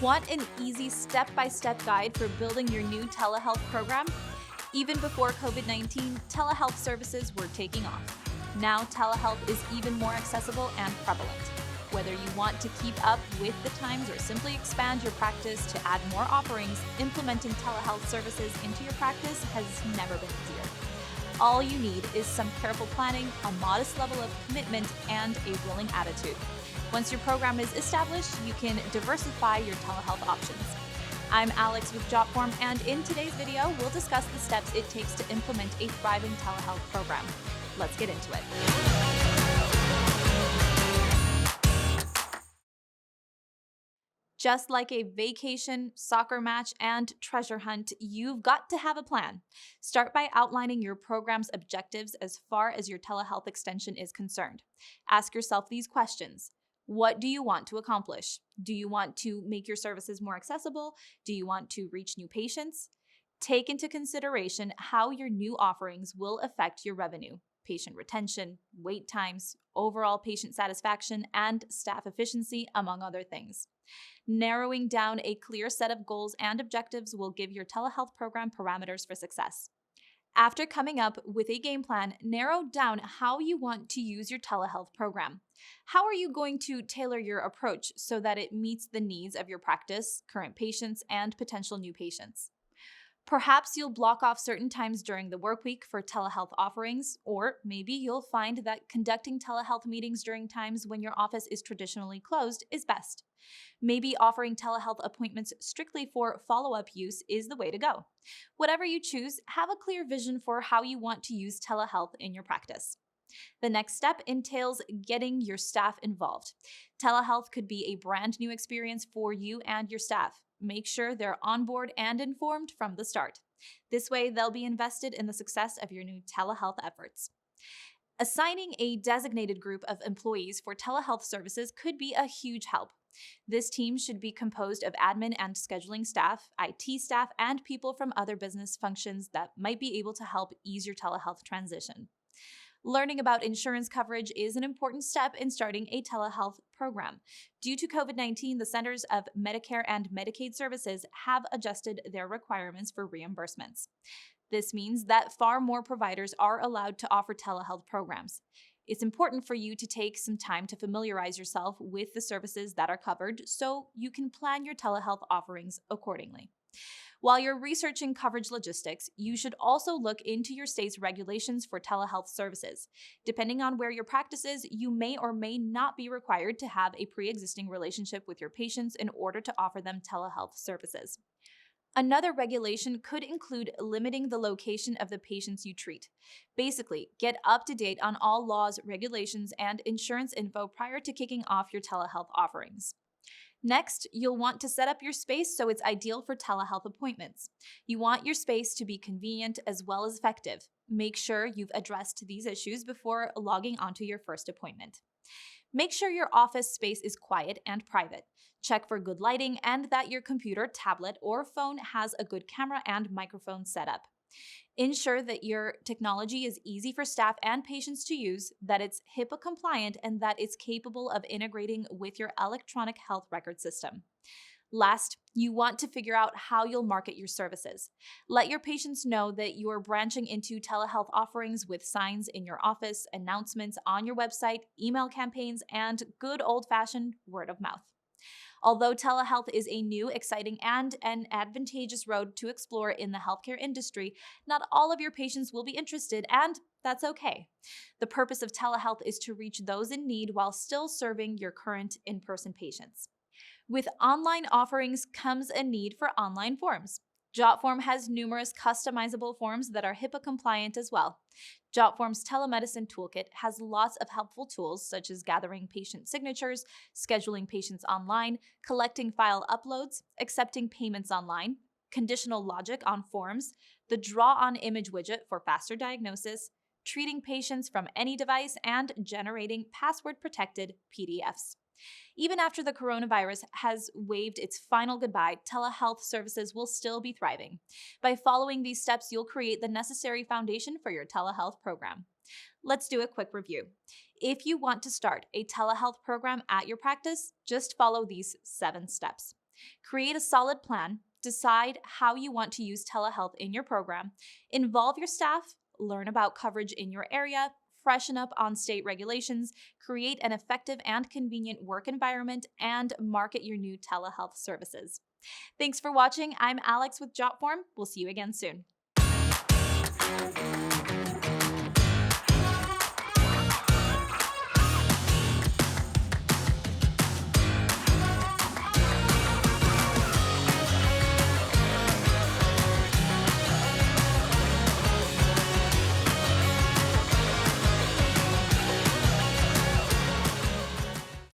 Want an easy step-by-step guide for building your new telehealth program? Even before COVID-19, telehealth services were taking off. Now, telehealth is even more accessible and prevalent. Whether you want to keep up with the times or simply expand your practice to add more offerings, implementing telehealth services into your practice has never been easier. All you need is some careful planning, a modest level of commitment, and a willing attitude. Once your program is established, you can diversify your telehealth options. I'm Alex with Jotform, and in today's video, we'll discuss the steps it takes to implement a thriving telehealth program. Let's get into it. Just like a vacation, soccer match, and treasure hunt, you've got to have a plan. Start by outlining your program's objectives as far as your telehealth extension is concerned. Ask yourself these questions. What do you want to accomplish? Do you want to make your services more accessible? Do you want to reach new patients? Take into consideration how your new offerings will affect your revenue, patient retention, wait times, overall patient satisfaction, and staff efficiency, among other things. Narrowing down a clear set of goals and objectives will give your telehealth program parameters for success. After coming up with a game plan, narrow down how you want to use your telehealth program. How are you going to tailor your approach so that it meets the needs of your practice, current patients, and potential new patients? Perhaps you'll block off certain times during the work week for telehealth offerings, or maybe you'll find that conducting telehealth meetings during times when your office is traditionally closed is best. Maybe offering telehealth appointments strictly for follow-up use is the way to go. Whatever you choose, have a clear vision for how you want to use telehealth in your practice. The next step entails getting your staff involved. Telehealth could be a brand new experience for you and your staff. Make sure they're on board and informed from the start. This way, they'll be invested in the success of your new telehealth efforts. Assigning a designated group of employees for telehealth services could be a huge help. This team should be composed of admin and scheduling staff, IT staff, and people from other business functions that might be able to help ease your telehealth transition. Learning about insurance coverage is an important step in starting a telehealth program. Due to COVID-19, the Centers of Medicare and Medicaid Services have adjusted their requirements for reimbursements. This means that far more providers are allowed to offer telehealth programs. It's important for you to take some time to familiarize yourself with the services that are covered so you can plan your telehealth offerings accordingly. While you're researching coverage logistics, you should also look into your state's regulations for telehealth services. Depending on where your practice is, you may or may not be required to have a pre-existing relationship with your patients in order to offer them telehealth services. Another regulation could include limiting the location of the patients you treat. Basically, get up to date on all laws, regulations, and insurance info prior to kicking off your telehealth offerings. Next, you'll want to set up your space so it's ideal for telehealth appointments. You want your space to be convenient as well as effective. Make sure you've addressed these issues before logging onto your first appointment. Make sure your office space is quiet and private. Check for good lighting and that your computer, tablet, or phone has a good camera and microphone setup. Ensure that your technology is easy for staff and patients to use, that it's HIPAA compliant, and that it's capable of integrating with your electronic health record system. Last, you want to figure out how you'll market your services. Let your patients know that you're branching into telehealth offerings with signs in your office, announcements on your website, email campaigns, and good old-fashioned word of mouth. Although telehealth is a new, exciting, and an advantageous road to explore in the healthcare industry, not all of your patients will be interested, and that's okay. The purpose of telehealth is to reach those in need while still serving your current in-person patients. With online offerings comes a need for online forms. Jotform has numerous customizable forms that are HIPAA compliant as well. Jotform's telemedicine toolkit has lots of helpful tools such as gathering patient signatures, scheduling patients online, collecting file uploads, accepting payments online, conditional logic on forms, the draw on image widget for faster diagnosis, treating patients from any device, and generating password protected PDFs. Even after the coronavirus has waved its final goodbye, telehealth services will still be thriving. By following these steps, you'll create the necessary foundation for your telehealth program. Let's do a quick review. If you want to start a telehealth program at your practice, just follow these 7 steps. Create a solid plan, decide how you want to use telehealth in your program, involve your staff, learn about coverage in your area, freshen up on state regulations, create an effective and convenient work environment, and market your new telehealth services. Thanks for watching. I'm Alex with Jotform. We'll see you again soon.